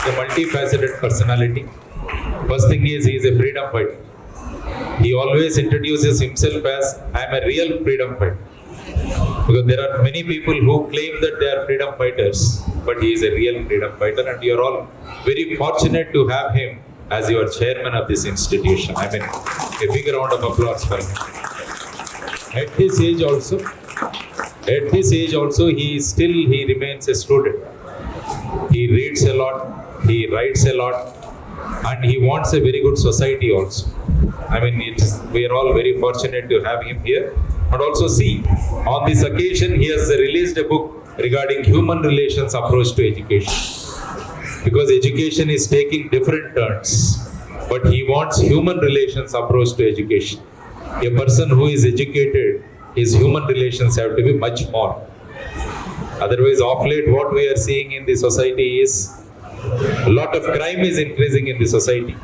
a multifaceted personality. First thing is, he is a freedom fighter. He always introduces himself as, I am a real freedom fighter. Because there are many people who claim that they are freedom fighters, but he is a real freedom fighter, and you are all very fortunate to have him as your chairman of this institution. I mean, a big round of applause for him. At this age also, he remains a student. He reads a lot, he writes a lot, and he wants a very good society also. I mean, we are all very fortunate to have him here. And also see, on this occasion, he has released a book regarding human relations approach to education. Because education is taking different turns, but he wants human relations approach to education. A person who is educated, his human relations have to be much more. Otherwise, of late, what we are seeing in the society is a lot of crime is increasing in the society.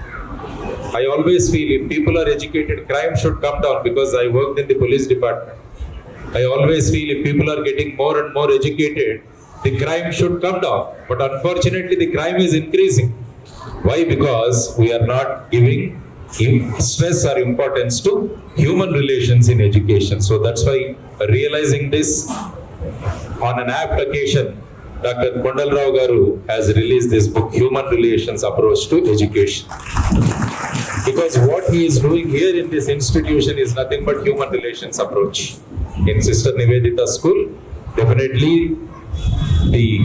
I always feel if people are educated, crime should come down, because I worked in the police department. I always feel if people are getting more and more educated, the crime should come down. But unfortunately, the crime is increasing. Why? Because we are not giving stress or importance to human relations in education. So that's why, realizing this, on an apt occasion, Dr. Kondalrao Garu has released this book, Human Relations Approach to Education. Because what he is doing here in this institution is nothing but human relations approach. In Sister Nivedita school, definitely the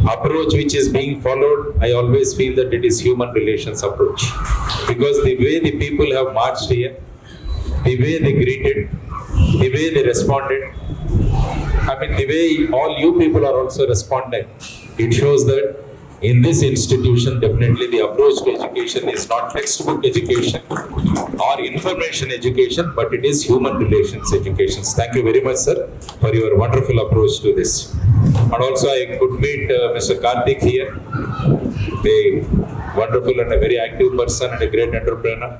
approach which is being followed, I always feel that it is human relations approach. Because the way the people have marched here, the way they greeted, the way they responded, I mean, the way all you people are also responding, it shows that in this institution, definitely the approach to education is not textbook education or information education, but it is human relations education. Thank you very much, sir, for your wonderful approach to this. And also, I could meet Mr. Karthik here, a wonderful and a very active person and a great entrepreneur.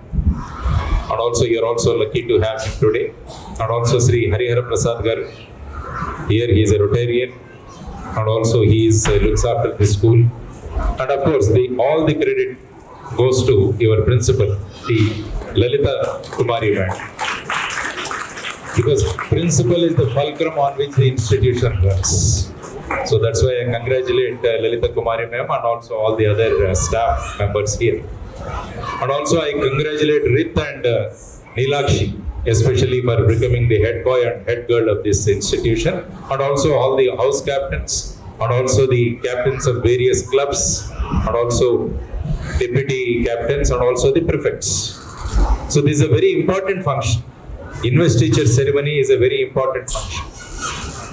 And also, you are also lucky to have him today. And also, Sri Harihara Prasad Garu. Here he is a Rotarian, and also he looks after the school. And of course, all the credit goes to your principal, the Lalita Kumari ma'am. Because principal is the fulcrum on which the institution runs. So that's why I congratulate Lalita Kumari ma'am and also all the other staff members here. And also I congratulate Rit and Nilakshi, especially for becoming the head boy and head girl of this institution, and also all the house captains, and also the captains of various clubs, and also deputy captains, and also the prefects. So this is a very important function. Investiture ceremony is a very important function.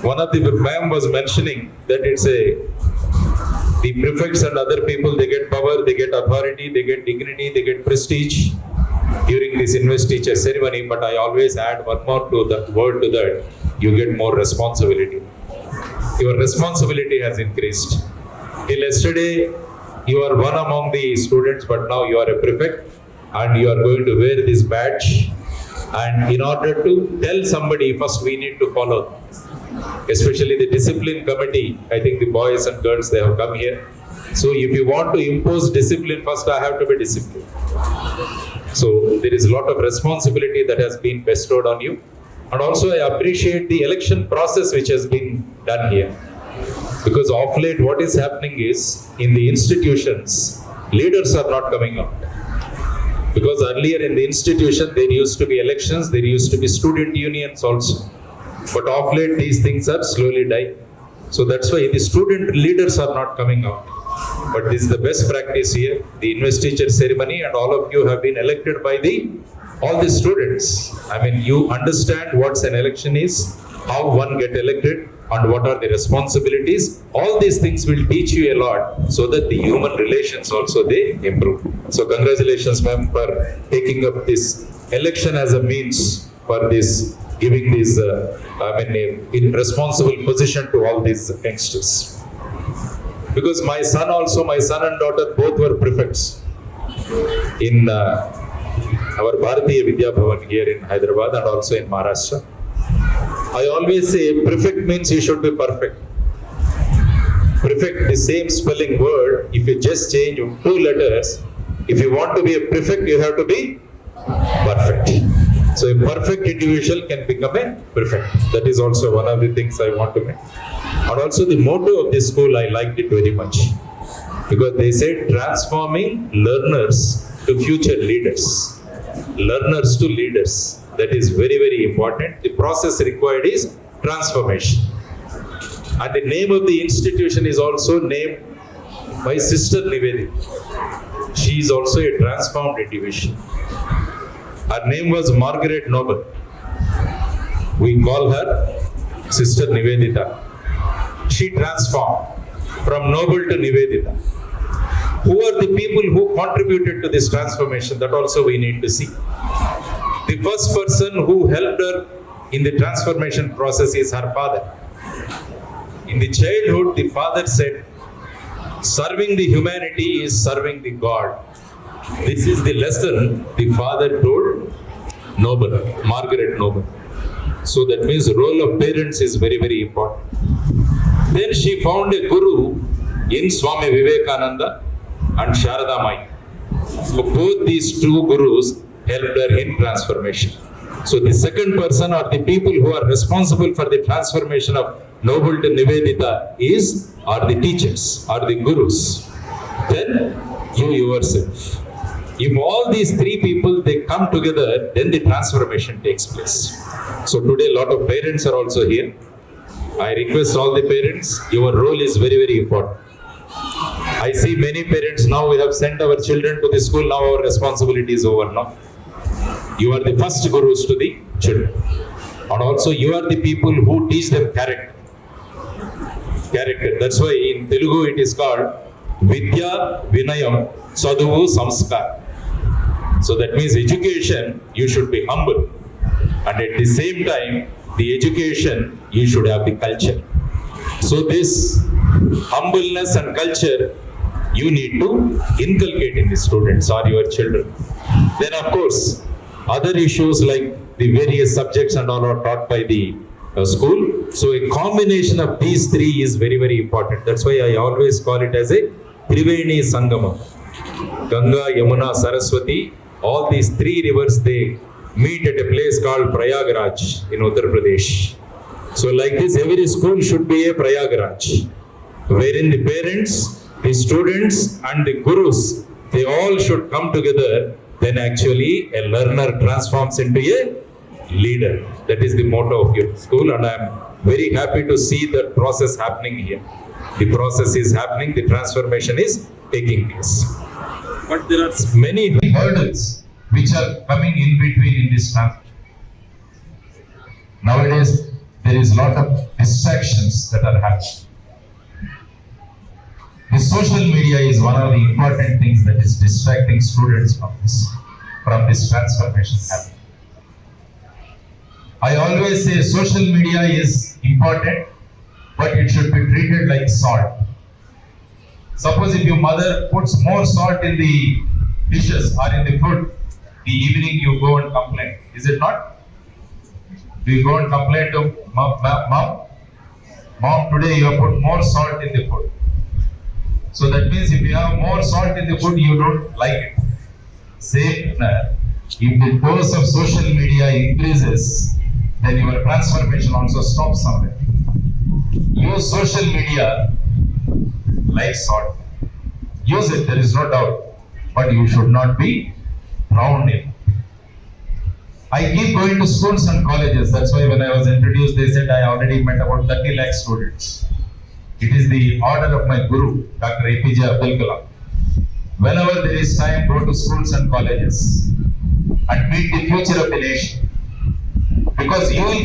One of the ma'am was mentioning that the prefects and other people, they get power, they get authority, they get dignity, they get prestige during this investiture ceremony, but I always add one more to that word to that, you get more responsibility. Your responsibility has increased. Till yesterday, you are one among the students, but now you are a prefect and you are going to wear this badge. And in order to tell somebody, first we need to follow. Especially the discipline committee, I think the boys and girls, they have come here. So if you want to impose discipline, first I have to be disciplined. So there is a lot of responsibility that has been bestowed on you. And also I appreciate the election process which has been done here. Because of late what is happening is, in the institutions, leaders are not coming out. Because earlier in the institution there used to be elections, there used to be student unions also. But of late these things are slowly dying. So that's why the student leaders are not coming out. But this is the best practice here, the investiture ceremony, and all of you have been elected by all the students. I mean, you understand what an election is, how one get elected, and what are the responsibilities. All these things will teach you a lot, so that the human relations also they improve. So congratulations, ma'am, for taking up this election as a means for this, giving this in responsible position to all these youngsters. Because my son and daughter both were prefects in our Bharatiya Vidya Bhavan here in Hyderabad and also in Maharashtra. I always say prefect means you should be perfect. prefect, the same spelling word, if you just change 2 letters, if you want to be a prefect, you have to be perfect. So a perfect individual can become a prefect. That is also one of the things I want to make. And also the motto of this school, I liked it very much. Because they said transforming learners to future leaders. Learners to leaders. That is very, very important. The process required is transformation. And the name of the institution is also named by Sister Nivedita. She is also a transformed individual. Her name was Margaret Noble. We call her Sister Nivedita. She transformed from Noble to Nivedita. Who are the people who contributed to this transformation? That also we need to see. The first person who helped her in the transformation process is her father. In the childhood, the father said, serving the humanity is serving the God. This is the lesson the father told Noble, Margaret Noble. So that means the role of parents is very, very important. Then she found a guru in Swami Vivekananda and Sharada Mai. So both these two gurus helped her in transformation. So the second person or the people who are responsible for the transformation of Noble to Nivedita are the teachers, are the gurus. Then you yourself. If all these 3 people, they come together, then the transformation takes place. So today a lot of parents are also here. I request all the parents, your role is very, very important. I see many parents now, we have sent our children to the school, now our responsibility is over now. You are the first gurus to the children. And also you are the people who teach them character. That's why in Telugu it is called Vidya Vinayam Saduvu Samskar. So that means education, you should be humble. And at the same time, the education, you should have the culture. So this humbleness and culture, you need to inculcate in the students or your children. Then of course, other issues like the various subjects and all are taught by the school. So a combination of these 3 is very, very important. That's why I always call it as a Triveni Sangama. Ganga, Yamuna, Saraswati, all these 3 rivers, they meet at a place called Prayagraj in Uttar Pradesh. So like this, every school should be a Prayagraj, wherein the parents, the students and the gurus, they all should come together. Then actually a learner transforms into a leader. That is the motto of your school, and I am very happy to see that process happening here. The process is happening, the transformation is taking place. But there are many hurdles which are coming in between in this transformation. Nowadays, there is a lot of distractions that are happening. The social media is one of the important things that is distracting students from this transformation happening. I always say social media is important, but it should be treated like salt. Suppose if your mother puts more salt in the dishes or in the food, the evening you go and complain. Is it not? Do you go and complain to mom, today you have put more salt in the food. So that means if you have more salt in the food, you don't like it. Same, if the dose of social media increases, then your transformation also stops somewhere. Use social media like salt. Use it, there is no doubt. But you should not be drowned in. I keep going to schools and colleges. That's why when I was introduced, they said I already met about 30 lakh students. It is the order of my guru, Dr. APJ Abdul Kalam. Whenever there is time, go to schools and colleges and meet the future of the nation. Because you will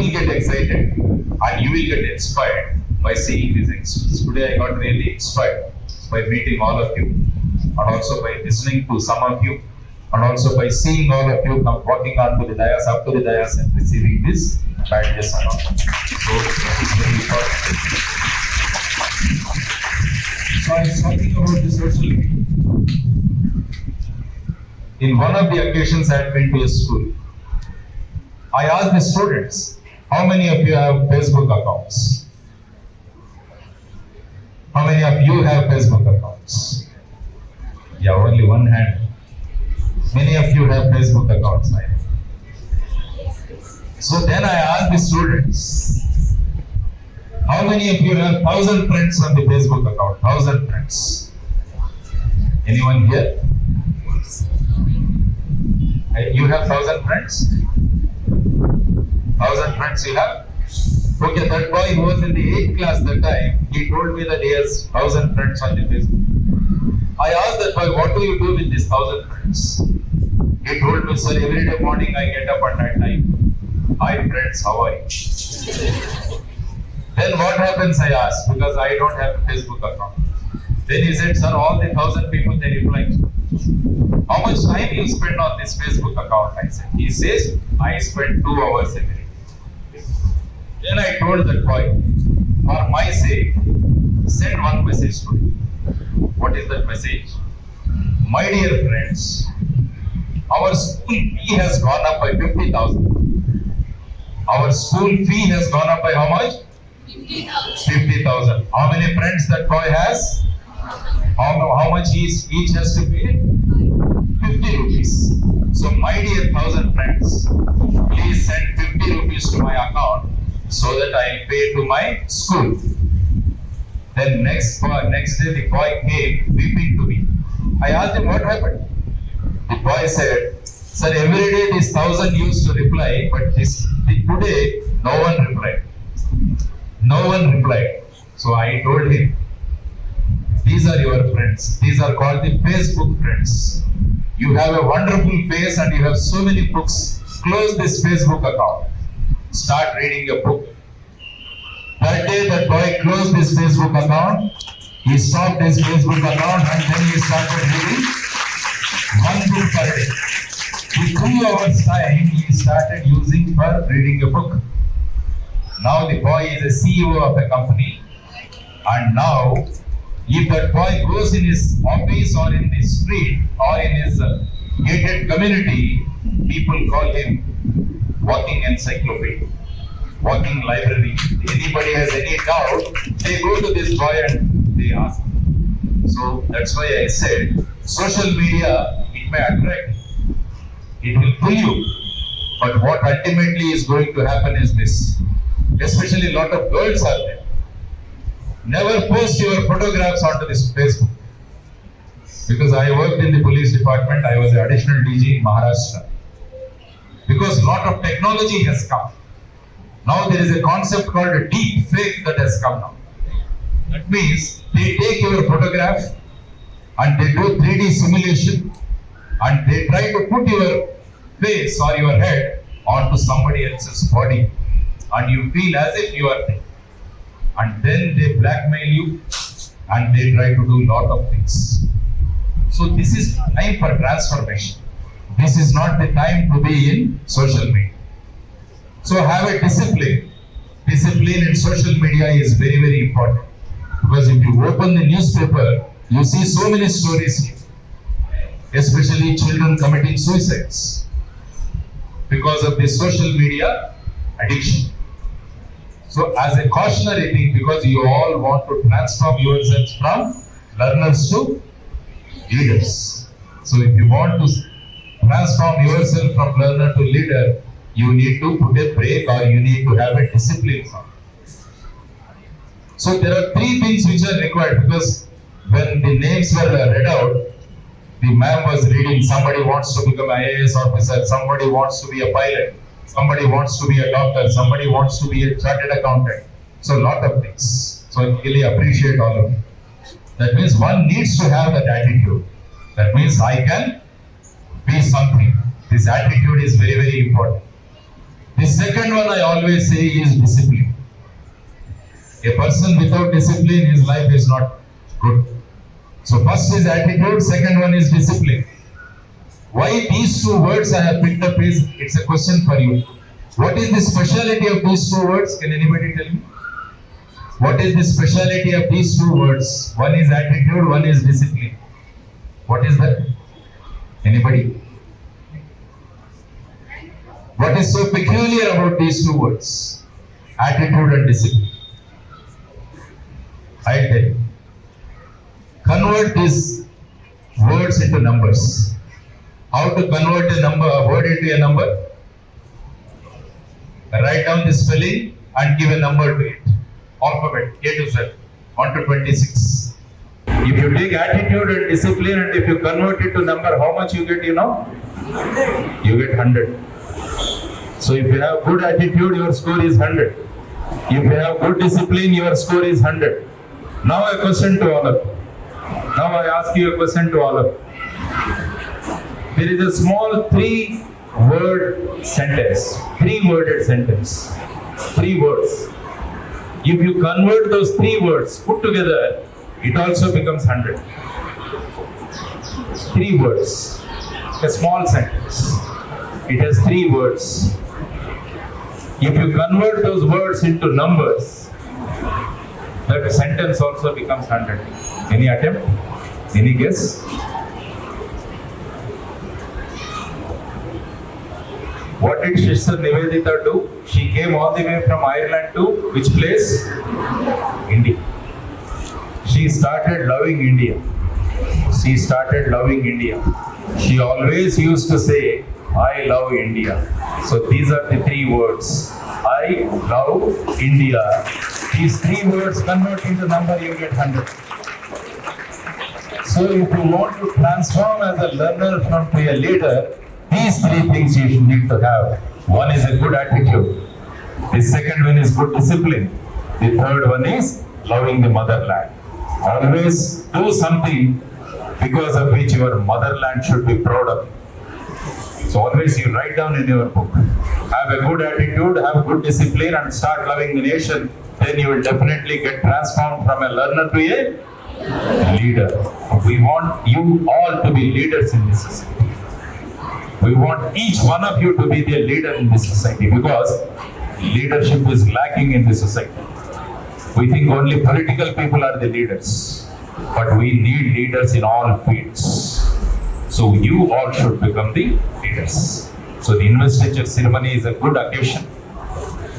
get excited and you will get inspired by seeing these youngsters. Today I got really inspired by meeting all of you, and also by listening to some of you, and also by seeing all of you come walking onto the dais, up to the dais and receiving this badges and all. So that is very important. So I was talking about the social media. In one of the occasions I had been to a school, I asked the students, how many of you have Facebook accounts? How many of you have Facebook accounts? Yeah, only one hand. Many of you have Facebook accounts. So then I asked the students, how many of you have 1,000 friends on the Facebook account? 1,000 friends. Anyone here? You have 1,000 friends? 1,000 friends you have? Okay, that boy who was in the 8th class that time, he told me that he has 1,000 friends on the Facebook. I asked that boy, what do you do with these 1,000 friends? He told me, sir, every day morning I get up at that time. Hi friends, how are you? Then what happens, I asked, because I don't have a Facebook account. Then he said, sir, all the 1,000 people, they reply, how much time you spend on this Facebook account? I said. He says, I spend 2 hours every day. Then I told that boy, for my sake, send one message to me. What is that message? My dear friends, our school fee has gone up by 50,000. Our school fee has gone up by how much? 50,000. How many friends that boy has? How much each has to pay? 50 rupees. So my dear 1,000 friends, please send 50 rupees to my account so that I pay to my school. Then next day the boy came weeping to me. I asked him what happened. The boy said, sir, every day this 1,000 used to reply, but today no one replied. No one replied. So I told him, these are your friends. These are called the Facebook friends. You have a wonderful face and you have so many books. Close this Facebook account. Start reading a book. That day that boy closed his Facebook account. He stopped his Facebook account and then he started reading one book per day. The 2 hours time he started using for reading a book. Now the boy is a CEO of a company, and now if that boy goes in his office or in the street or in his gated community, people call him walking encyclopedia, walking library. Anybody has any doubt, they go to this boy and they ask. So that's why I said, social media, it may attract, it will pull you, but what ultimately is going to happen is this. Especially a lot of girls are there. Never post your photographs onto this Facebook. Because I worked in the police department, I was the additional DG in Maharashtra. Because a lot of technology has come. Now there is a concept called a deep fake that has come now. That means they take your photograph and they do 3D simulation and they try to put your face or your head onto somebody else's body. And you feel as if you are there. And then they blackmail you and they try to do lot of things. So this is time for transformation. This is not the time to be in social media. So have a discipline. Discipline in social media is very, very important. Because if you open the newspaper, you see so many stories here. Especially children committing suicides. Because of the social media addiction. So as a cautionary thing, because you all want to transform yourselves from learners to leaders. So if you want to transform yourself from learner to leader, you need to put a break or you need to have a discipline. So there are 3 things which are required, because when the names were read out, the ma'am was reading, somebody wants to become an IAS officer, somebody wants to be a pilot, somebody wants to be a doctor, somebody wants to be a chartered accountant. So a lot of things. So I really appreciate all of you. That means one needs to have that attitude. That means I can be something. This attitude is very, very important. The second one I always say is discipline. A person without discipline, his life is not good. So first is attitude, second one is discipline. Why these 2 words I have picked up is, it's a question for you. What is the speciality of these 2 words? Can anybody tell me? What is the speciality of these 2 words? One is attitude, one is discipline. What is that? Anybody? What is so peculiar about these 2 words? Attitude and discipline. I'll tell you. convert these words into numbers. How to convert a word into a number? Write down the spelling and give a number to it. Alphabet A to Z, 1 to 26. If you take attitude and discipline and if you convert it to number, how much you get, you know? You get 100. So if you have good attitude, your score is 100. If you have good discipline, your score is 100. Now a question to all of you. Now I ask you a question to all of you. There is a small 3-word sentence, 3-worded sentence, 3 words. If you convert those 3 words put together, it also becomes 100. 3 words, a small sentence. It has 3 words. If you convert those words into numbers, that sentence also becomes 100. Any attempt? Any guess? What did Sister Nivedita do? She came all the way from Ireland to which place? India. She started loving India. She started loving India. She always used to say, I love India. So these are the 3 words. I love India. These 3 words convert into number, you get 100. So if you want to transform as a learner from to a leader, these 3 things you need to have. One is a good attitude. The second one is good discipline. The third one is loving the motherland. Always do something because of which your motherland should be proud of. So always you write down in your book. Have a good attitude, have good discipline and start loving the nation. Then you will definitely get transformed from a learner to a leader. We want you all to be leaders in this society. We want each one of you to be the leader in this society because leadership is lacking in this society. We think only political people are the leaders, but we need leaders in all fields. So you all should become the leaders. So the investiture ceremony is a good occasion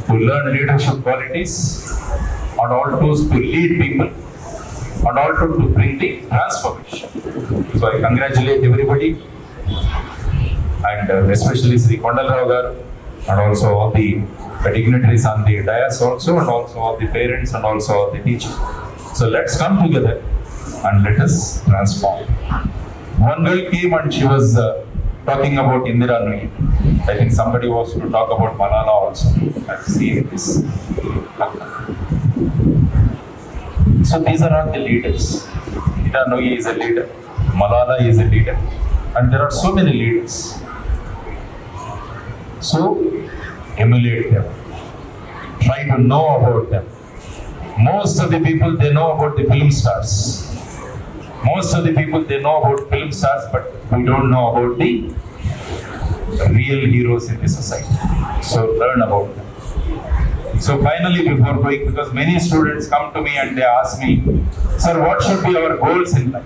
to learn leadership qualities and also to lead people and also to bring the transformation. So I congratulate everybody and especially Sri Kondalrao garu and also all the dignitaries on the dais also and also all the parents and also all the teachers. So let's come together and let us transform. One girl came and she was talking about Indira Nui. I think somebody was to talk about Malala also. I've seen this. So these are all the leaders. Indira Nui is a leader. Malala is a leader. And there are so many leaders. So emulate them. Try to know about them. Most of the people, they know about the film stars. Most of the people, they know about film stars, but we don't know about the real heroes in the society. So learn about them. So finally, before going, because many students come to me and they ask me, sir, what should be our goals in life?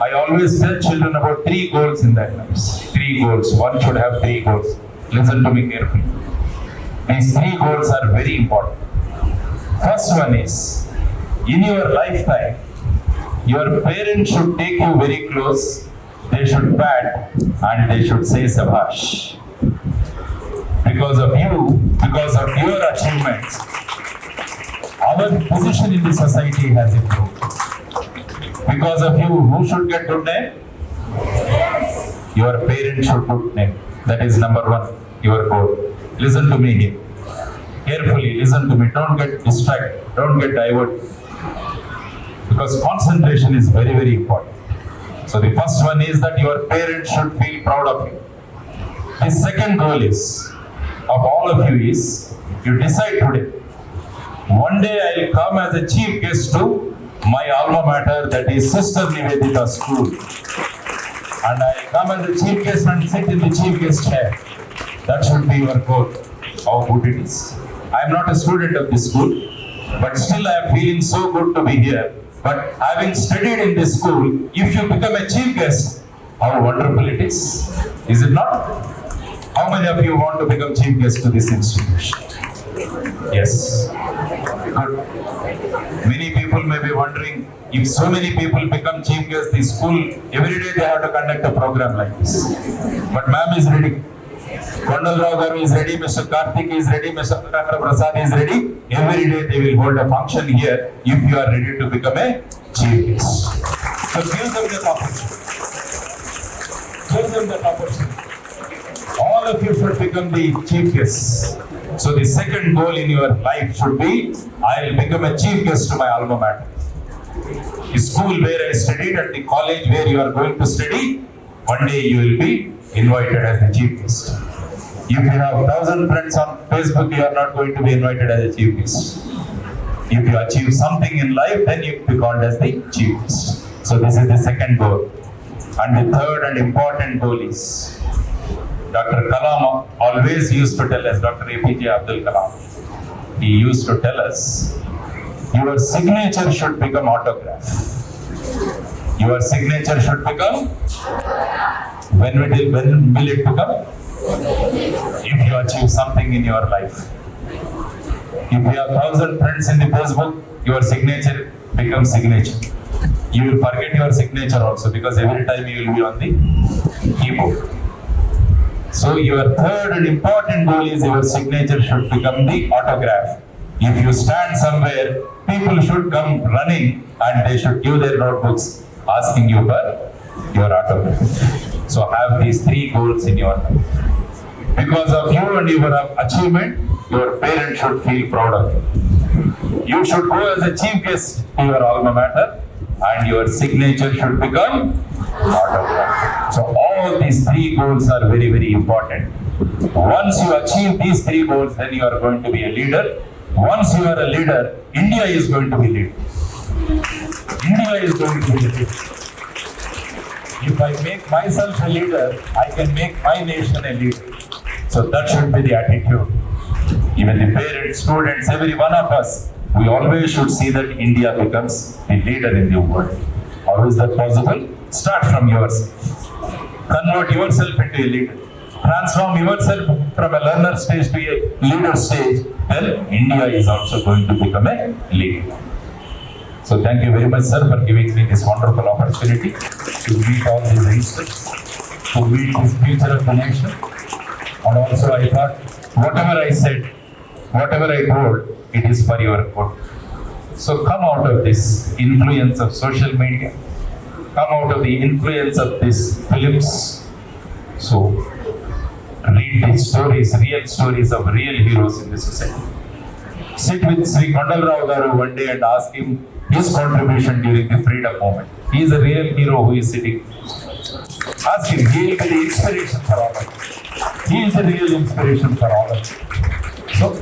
I always tell children about 3 goals in their lives. 3 goals. One should have 3 goals. Listen to me carefully. These 3 goals are very important. First one is, in your lifetime, your parents should take you very close, they should pat and they should say Sabash. Because of you, because of your achievements, our position in the society has improved. Because of you, who should get good name? Your parents should good name. That is number 1, your goal. Listen to me here. Carefully, listen to me. Don't get distracted. Don't get diverted. Because concentration is very, very important. So the first one is that your parents should feel proud of you. The second goal is, of all of you is, you decide today. One day I will come as a chief guest to my alma mater, that is Sister Nivedita School. And I will come as a chief guest and sit in the chief guest chair. That should be your goal. How good it is. I am not a student of this school, but still I am feeling so good to be here. But having studied in this school, if you become a chief guest, how wonderful it is. Is it not? How many of you want to become chief guest to this institution? Yes. Good. Many people may be wondering, if so many people become chief guests, the school, every day they have to conduct a program like this. But ma'am is ready. Kondalrao Garu is ready, Mr. Karthik is ready, Mr. Prasad is ready. Every day they will hold a function here if you are ready to become a chief guest. So give them that opportunity. Give them that opportunity. All of you should become the chief guests. So the second goal in your life should be, I will become a chief guest to my alma mater. The school where I studied and the college where you are going to study, one day you will be invited as the chief guest. If you have 1,000 friends on Facebook, you are not going to be invited as a chief guest. If you achieve something in life, then you will be called as the chief guest. So this is the second goal. And the third and important goal is, Dr. Kalam always used to tell us, Dr. APJ Abdul Kalam, he used to tell us, your signature should become autograph. Your signature should become, when will it become? If you achieve something in your life. If you have 1,000 friends in the Facebook, your signature becomes signature. You will forget your signature also, because every time you will be on the keyboard. So your third and important goal is, your signature should become the autograph. If you stand somewhere, people should come running and they should give their notebooks asking you for your autograph. So have these three goals in your life. Because of you and your achievement, your parents should feel proud of you. You should go as a chief guest to your alma mater and your signature should become autograph. So all these three goals are very, very important. Once you achieve these three goals, then you are going to be a leader. Once you are a leader, India is going to be leader. India is going to be leader. If I make myself a leader, I can make my nation a leader. So that should be the attitude. Even the parents, students, every one of us, we always should see that India becomes a leader in the world. How is that possible? Start from yourself. Convert yourself into a leader. Transform yourself from a learner stage to a leader stage. Then India is also going to become a leader. So thank you very much, sir, for giving me this wonderful opportunity to meet all these youngsters, to meet the future of the nation. And also I thought, whatever I said, whatever I told, it is for your good. So come out of this influence of social media, come out of the influence of these films. So read these stories, real stories of real heroes in the society. Sit with Sri Kondalrao Garu one day and ask him his contribution during the freedom movement. He is a real hero who is sitting. Ask him, he will be the inspiration for all of you. He is a real inspiration for all of you. So,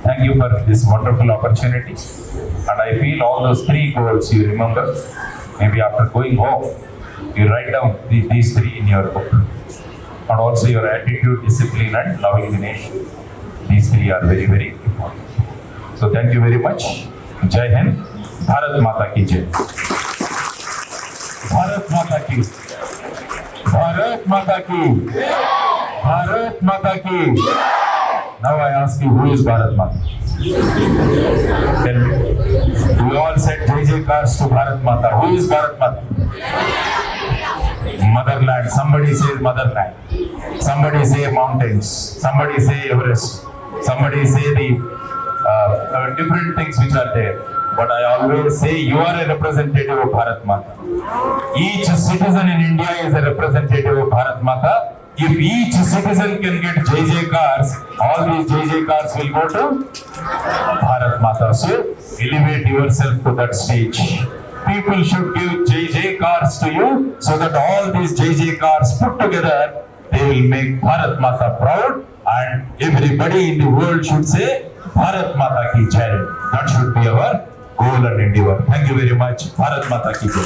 thank you for this wonderful opportunity. And I feel all those three goals you remember. Maybe after going home, you write down these three in your book. And also your attitude, discipline and loving the nation. These three are very, very important. So thank you very much. Jai Hind. Bharat Mata ki Jai. Bharat Mata ki. Bharat Mata ki. Bharat Mata ki. Now I ask you, who is Bharat Mata? Tell me. We all said J.J.Lakshminarayana to Bharat Mata. Who is Bharat Mata? Motherland. Somebody says motherland. Somebody say mountains. Somebody say Everest. Somebody say the different things which are there. But I always say you are a representative of Bharat Mata. Each citizen in India is a representative of Bharat Mata. If each citizen can get JJ cars, all these JJ cars will go to Bharat Mata. So elevate yourself to that stage. People should give JJ cars to you so that all these JJ cars put together, they will make Bharat Mata proud and everybody in the world should say Bharat Mata ki Jai. That should be our goal and endeavor. Thank you very much. Bharat Mata ki Jai.